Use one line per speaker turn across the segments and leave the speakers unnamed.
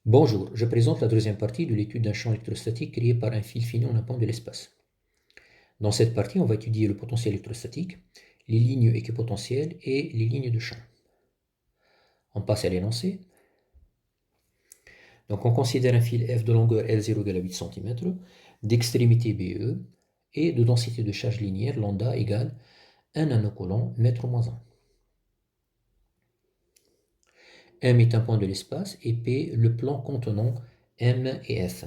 Bonjour, je présente la deuxième partie de l'étude d'un champ électrostatique créé par un fil fini en un point de l'espace. Dans cette partie, on va étudier le potentiel électrostatique, les lignes équipotentielles et les lignes de champ. On passe à l'énoncé. Donc on considère un fil F de longueur L0 égale à 8 cm, d'extrémité BE et de densité de charge linéaire lambda égale 1 nanocoulomb mètre moins 1. M est un point de l'espace et P le plan contenant M et F.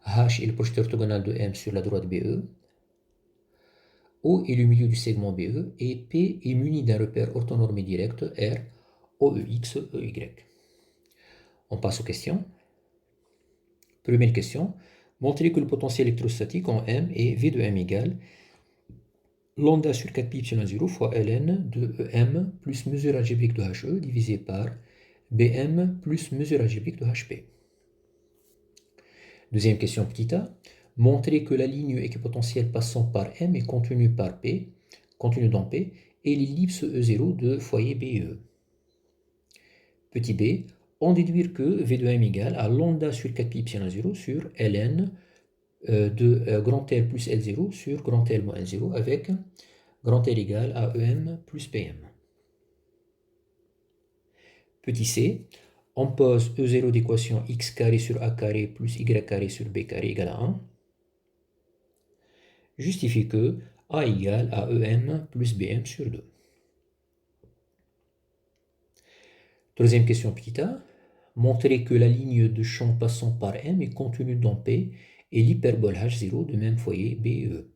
H est le projeté orthogonal de M sur la droite BE. O est le milieu du segment BE et P est muni d'un repère orthonormé direct R, OEX, EY. On passe aux questions. Première question. Montrez que le potentiel électrostatique en M est V de M égale lambda sur 4 pi epsilon 0 fois Ln de EM plus mesure algébrique de HE divisé par BM plus mesure algébrique de HP. Deuxième question petit a. Montrez que la ligne équipotentielle passant par M est contenue dans P, et l'ellipse E0 de foyer BE. Petit b, on déduire que V de M égale à lambda sur 4 pi epsilon 0 sur Ln de grand L plus L0 sur grand L moins L0 avec grand L égale à EM plus PM. Petit c, on pose E0 d'équation x carré sur a carré plus y carré sur b carré égale à 1. Justifie que A égale à EM plus BM sur 2. Troisième question petit a. Montrer que la ligne de champ passant par M est contenue dans P et l'hyperbole H0 de même foyer BE.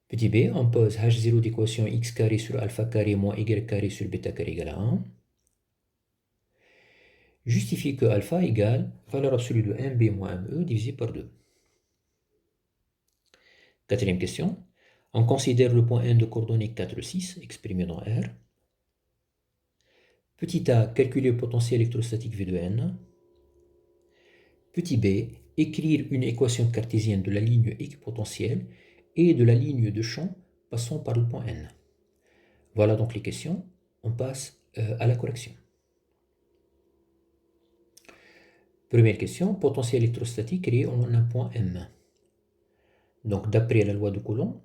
Petit b, on pose H0 d'équation x carré sur alpha carré moins y carré sur bêta carré égale à 1. Justifie que alpha égale valeur absolue de MB moins ME divisé par 2. Quatrième question. On considère le point N de coordonnées 4, 6, exprimé dans R. Petit a, calculer le potentiel électrostatique V de N. Petit b, écrire une équation cartésienne de la ligne équipotentielle et de la ligne de champ passant par le point N. Voilà donc les questions. On passe à la correction. Première question, potentiel électrostatique créé en un point M. Donc d'après la loi de Coulomb,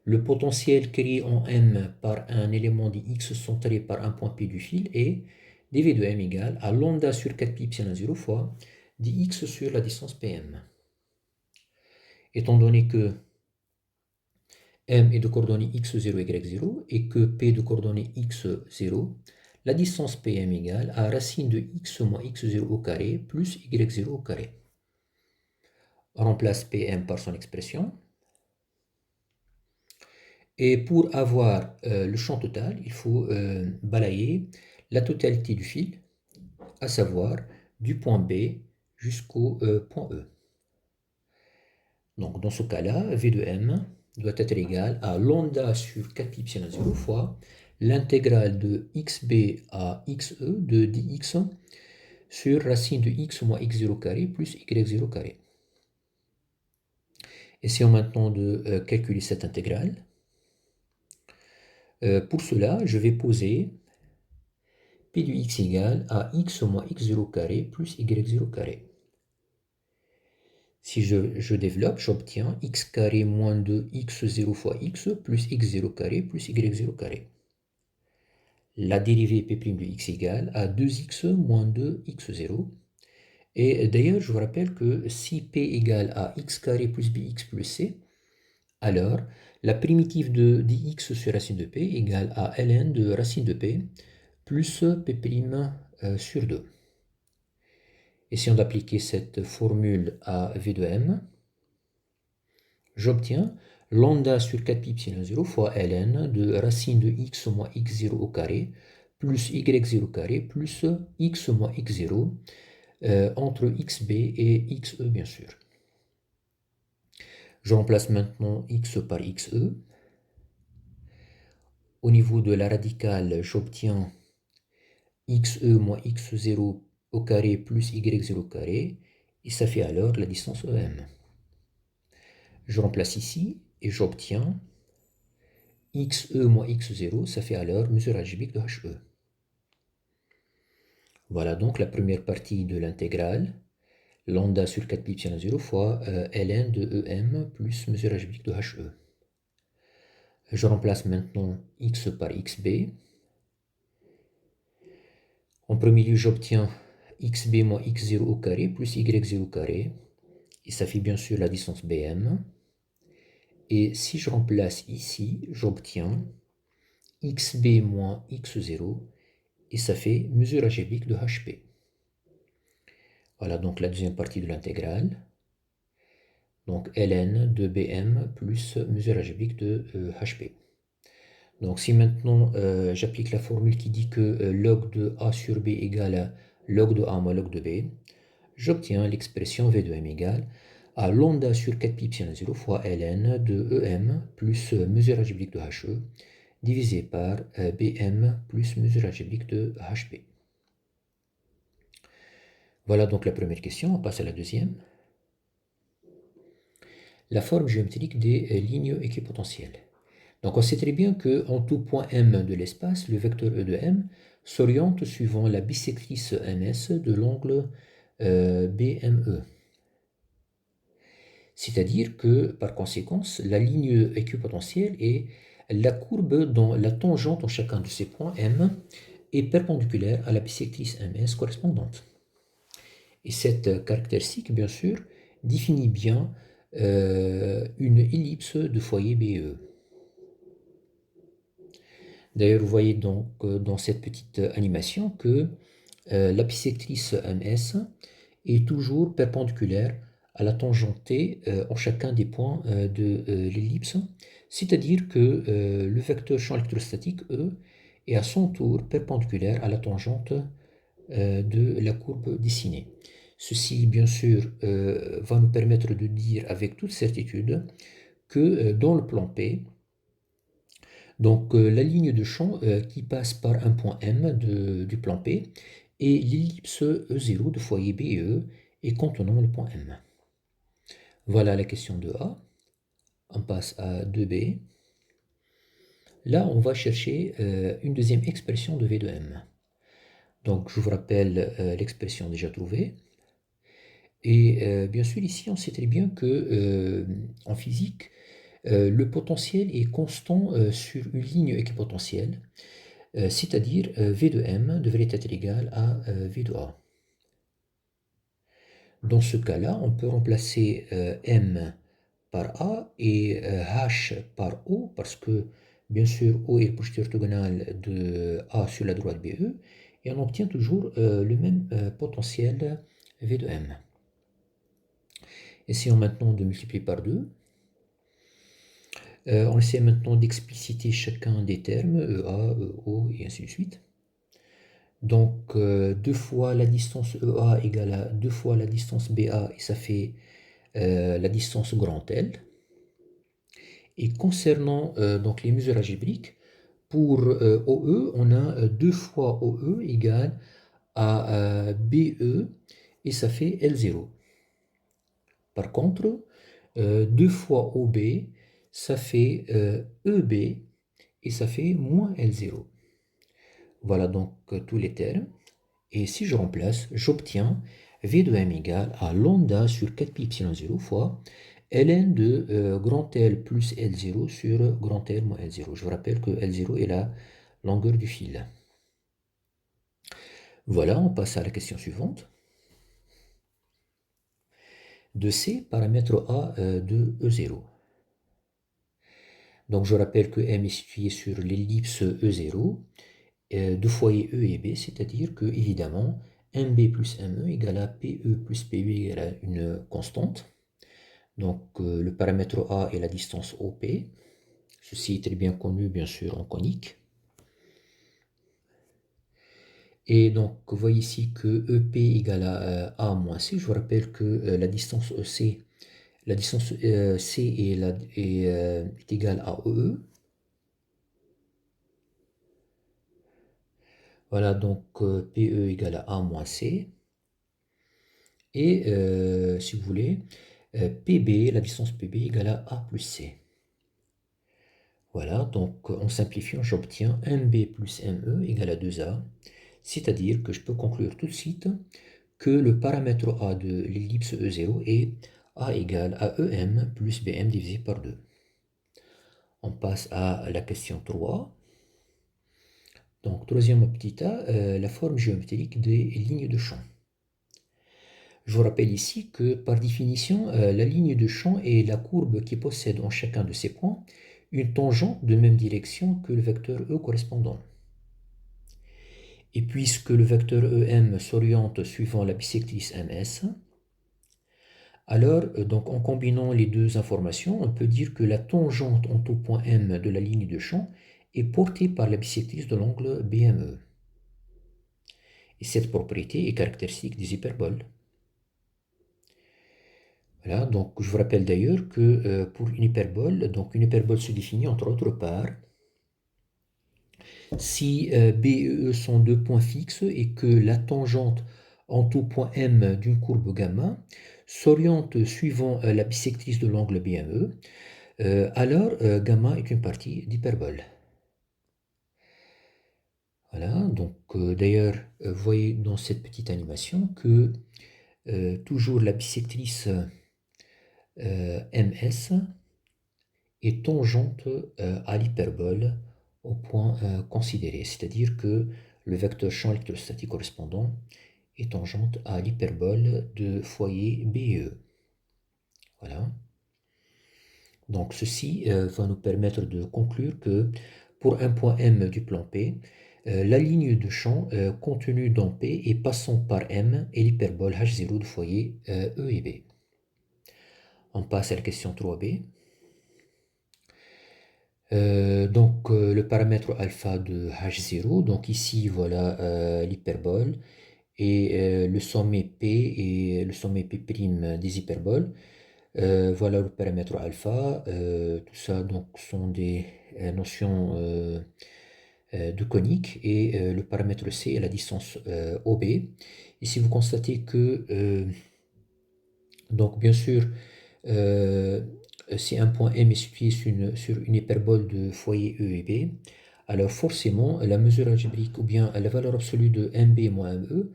le potentiel créé en M par un élément dit X centré par un point P du fil est dV de M égale à lambda sur 4 pi epsilon 0 fois dx sur la distance PM. Étant donné que M est de coordonnées x0, y0 et que P de coordonnées x0, la distance PM égale à racine de x moins x0 au carré plus y0 au carré. On remplace PM par son expression. Et pour avoir le champ total, il faut balayer la totalité du fil, à savoir du point B jusqu'au point E. Donc dans ce cas-là, V de M doit être égal à lambda sur 4 pi epsilon 0 fois l'intégrale de xb à xe de dx sur racine de x moins x0 carré plus y0 carré. Essayons maintenant de calculer cette intégrale. Pour cela, je vais poser P de x égale à x moins x0 carré plus y0 carré. Si je développe, j'obtiens x carré moins 2x0 fois x plus x0 carré plus y0 carré. La dérivée P' de x égale à 2x moins 2x0. Et d'ailleurs, je vous rappelle que si P égale à x carré plus bx plus c, alors la primitive de dx sur racine de P égale à ln de racine de P plus P' sur 2. Essayons d'appliquer cette formule à V de M. J'obtiens lambda sur 4 pi epsilon 0 fois ln de racine de x moins x0 au carré plus y0 carré plus x moins x0 entre xb et xe bien sûr. Je remplace maintenant x par xe. Au niveau de la radicale, j'obtiens xe moins x0 au carré plus y0 au carré, et ça fait alors la distance EM. Je remplace ici, et j'obtiens xe moins x0, ça fait alors mesure algébrique de HE. Voilà donc la première partie de l'intégrale, lambda sur 4 pi epsilon 0 fois ln de em plus mesurage biblique de he. Je remplace maintenant x par xb. En premier lieu, j'obtiens xb moins x0 au carré plus y0 au carré. Et ça fait bien sûr la distance bm. Et si je remplace ici, j'obtiens xb moins x0. Et ça fait mesure algébrique de hp. Voilà donc la deuxième partie de l'intégrale. Donc ln de bm plus mesure algébrique de hp. Donc si maintenant j'applique la formule qui dit que log de a sur b égale à log de a moins log de b, j'obtiens l'expression v de m égale à lambda sur 4 pi epsilon 0 fois ln de em plus mesure algébrique de he divisé par bm plus mesure algébrique de hp. Voilà donc la première question, on passe à la deuxième. La forme géométrique des lignes équipotentielles. Donc on sait très bien qu'en tout point M de l'espace, le vecteur E de M s'oriente suivant la bisectrice MS de l'angle BME. C'est-à-dire que, par conséquence, la ligne équipotentielle est la courbe dont la tangente en chacun de ces points M est perpendiculaire à la bisectrice MS correspondante. Et cette caractéristique, bien sûr, définit bien une ellipse de foyer BE. D'ailleurs, vous voyez donc dans cette petite animation que la bisectrice MS est toujours perpendiculaire à la tangente T en chacun des points de l'ellipse, c'est-à-dire que le vecteur champ électrostatique E est à son tour perpendiculaire à la tangente de la courbe dessinée. Ceci, bien sûr, va nous permettre de dire avec toute certitude que dans le plan P, donc la ligne de champ qui passe par un point M du plan P et l'ellipse E0 de foyer BE et contenant le point M. Voilà la question de A. On passe à 2B. Là, on va chercher une deuxième expression de V de M. Donc je vous rappelle l'expression déjà trouvée. Et bien sûr, ici, on sait très bien que en physique, le potentiel est constant sur une ligne équipotentielle. C'est-à-dire V de M devrait être égal à V de A. Dans ce cas-là, on peut remplacer M par A et H par O, parce que, bien sûr, O est le projeté orthogonal de A sur la droite BE, et on obtient toujours le même potentiel V de M. Essayons maintenant de multiplier par 2. On essaie maintenant d'expliciter chacun des termes, EA, EO, et ainsi de suite. Donc 2 fois la distance EA égale à 2 fois la distance BA, et ça fait la distance grand L. Et concernant donc les mesures algébriques, pour OE, on a 2 fois OE égale à BE, et ça fait L0. Par contre, 2 fois OB, ça fait EB, et ça fait moins L0. Voilà donc tous les termes. Et si je remplace, j'obtiens V de M égale à lambda sur 4 pi epsilon 0 fois ln de grand L plus L0 sur grand L moins L0. Je vous rappelle que L0 est la longueur du fil. Voilà, on passe à la question suivante. De C, paramètre A de E0. Donc je rappelle que M est situé sur l'ellipse E0 de foyer E et B, c'est-à-dire que, évidemment, MB plus ME égale à PE plus PB égale à une constante. Donc le paramètre A est la distance OP. Ceci est très bien connu, bien sûr, en conique. Et donc, vous voyez ici que EP égale à A moins C. Je vous rappelle que la distance EC, la distance C est égale à EE. Voilà, donc PE égale à A moins C. Et si vous voulez, PB, la distance PB égale à A plus C. Voilà, donc en simplifiant, j'obtiens MB plus ME égale à 2A. C'est-à-dire que je peux conclure tout de suite que le paramètre A de l'ellipse E0 est A égale à EM plus BM divisé par 2. On passe à la question 3. Donc, troisième petit A, la forme géométrique des lignes de champ. Je vous rappelle ici que, par définition, la ligne de champ est la courbe qui possède en chacun de ses points une tangente de même direction que le vecteur E correspondant. Et puisque le vecteur EM s'oriente suivant la bisectrice MS, alors, donc, en combinant les deux informations, on peut dire que la tangente en tout point M de la ligne de champ est portée par la bisectrice de l'angle BME. Et cette propriété est caractéristique des hyperboles. Voilà, donc je vous rappelle d'ailleurs que pour une hyperbole se définit entre autres par si B et E sont deux points fixes et que la tangente en tout point M d'une courbe gamma s'oriente suivant la bisectrice de l'angle BME, alors gamma est une partie d'hyperbole. Voilà, donc d'ailleurs, vous voyez dans cette petite animation que toujours la bisectrice MS est tangente à l'hyperbole au point considéré, c'est-à-dire que le vecteur champ électrostatique correspondant est tangente à l'hyperbole de foyer BE. Voilà. Donc ceci va nous permettre de conclure que pour un point M du plan P, la ligne de champ contenue dans P et passant par M est l'hyperbole H0 de foyer E et B. On passe à la question 3b. Le paramètre alpha de H0, donc ici voilà l'hyperbole et le sommet P et le sommet P' des hyperboles. Voilà le paramètre alpha, tout ça donc sont des notions de conique et le paramètre C est la distance OB. Ici vous constatez que donc bien sûr si un point M est situé sur une hyperbole de foyer E et B, alors forcément la mesure algébrique ou bien la valeur absolue de MB moins ME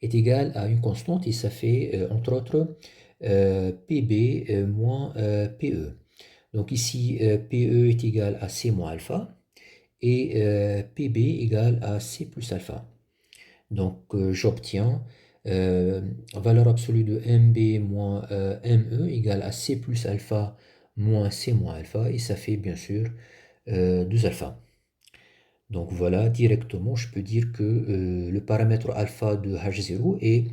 est égale à une constante et ça fait entre autres PB moins PE. Donc ici PE est égal à C moins alpha et PB égale à C plus alpha. Donc j'obtiens valeur absolue de MB moins ME égale à C plus alpha moins C moins alpha et ça fait bien sûr 2 alpha. Donc voilà, directement je peux dire que le paramètre alpha de H0 est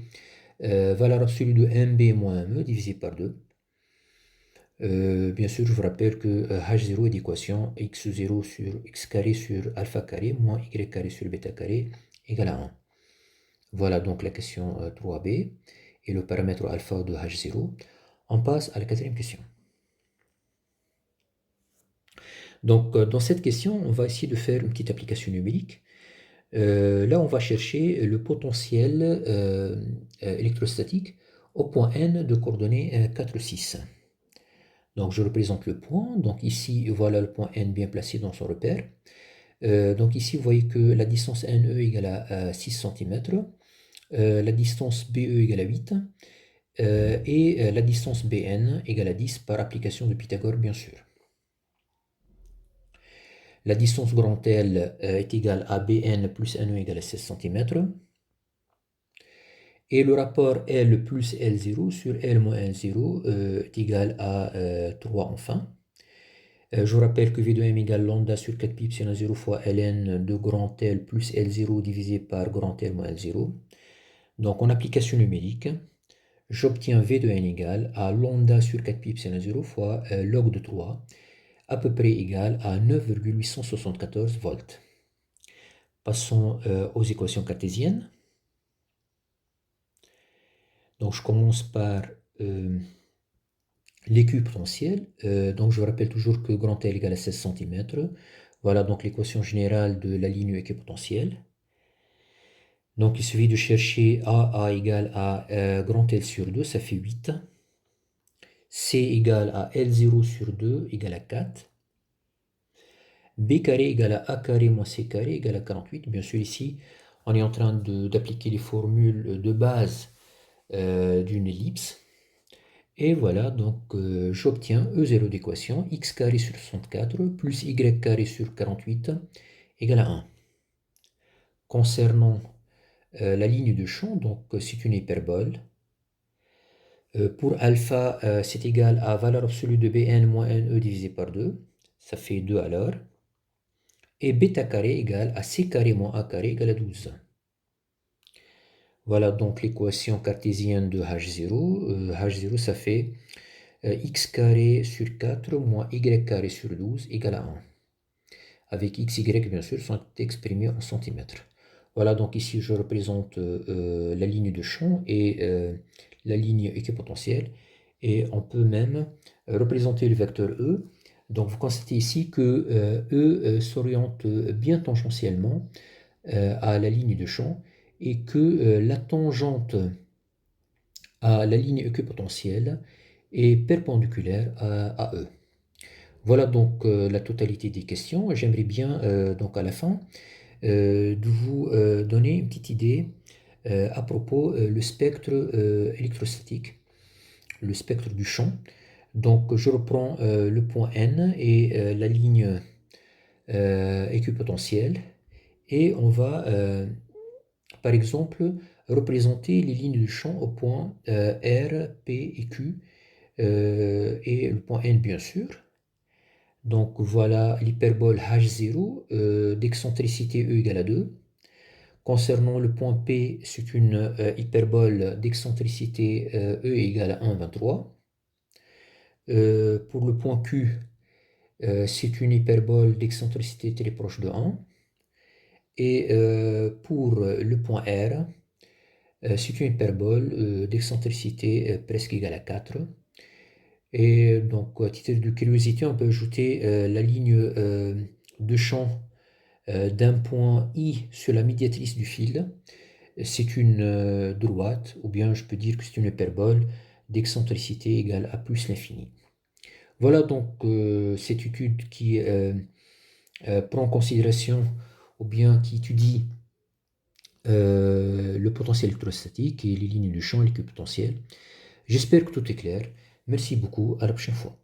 valeur absolue de MB moins ME divisé par 2. Bien sûr, je vous rappelle que H0 est l'équation x0 sur x carré sur alpha carré moins y carré sur bêta carré égale à 1. Voilà donc la question 3b et le paramètre alpha de H0. On passe à la quatrième question. Donc dans cette question, on va essayer de faire une petite application numérique. Là, on va chercher le potentiel électrostatique au point N de coordonnées 4, 6. Donc je représente le point. Donc ici, voilà le point N bien placé dans son repère. Donc ici, vous voyez que la distance NE égale à 6 cm. La distance BE égale à 8 et la distance BN égale à 10 par application de Pythagore bien sûr. La distance grand L est égale à BN plus NE égale à 16 cm. Et le rapport L plus L0 sur L moins L0 est égal à 3 enfin. Je vous rappelle que V de M égale lambda sur 4 pi epsilon 0 fois Ln de grand L plus L0 divisé par grand L moins L0. Donc en application numérique, j'obtiens V de N égale à lambda sur 4 pi epsilon 0 fois log de 3, à peu près égal à 9,874 volts. Passons aux équations cartésiennes. Donc je commence par l'équipotentiel. Donc je vous rappelle toujours que grand L égale à 16 cm. Voilà donc l'équation générale de la ligne équipotentielle. Donc il suffit de chercher A égale à grand L sur 2, ça fait 8. C égale à L0 sur 2 égale à 4. B carré égale à A carré moins C carré égale à 48. Bien sûr ici, on est en train d'appliquer les formules de base d'une ellipse. Et voilà, donc j'obtiens E0 d'équation, x carré sur 64 plus y carré sur 48 égale à 1. Concernant la ligne de champ, donc c'est une hyperbole. Pour alpha, c'est égal à valeur absolue de Bn moins Ne divisé par 2. Ça fait 2 alors. Et bêta carré égale à c carré moins a carré égale à 12. Voilà donc l'équation cartésienne de H0. H0, ça fait x carré sur 4 moins y carré sur 12 égale à 1. Avec x, y, bien sûr, sont exprimés en centimètres. Voilà, donc ici, je représente la ligne de champ et la ligne équipotentielle. Et on peut même représenter le vecteur E. Donc, vous constatez ici que E s'oriente bien tangentiellement à la ligne de champ et que la tangente à la ligne équipotentielle est perpendiculaire à E. Voilà donc la totalité des questions. J'aimerais bien donc à la fin de vous donner une petite idée à propos le spectre électrostatique, le spectre du champ. Donc je reprends le point N et la ligne équipotentielle et on va par exemple représenter les lignes de champ au point R, P et Q et le point N bien sûr. Donc voilà l'hyperbole H0 d'excentricité E égale à 2. Concernant le point P, c'est une hyperbole d'excentricité E égale à 1,23. Pour le point Q, c'est une hyperbole d'excentricité très proche de 1. Et pour le point R, c'est une hyperbole d'excentricité presque égale à 4. Et donc, à titre de curiosité, on peut ajouter la ligne de champ d'un point I sur la médiatrice du fil. C'est une droite, ou bien je peux dire que c'est une hyperbole d'excentricité égale à plus l'infini. Voilà donc cette étude qui prend en considération, ou bien qui étudie le potentiel électrostatique et les lignes de champ et l'équipotentiel. J'espère que tout est clair. Merci beaucoup, à la prochaine fois.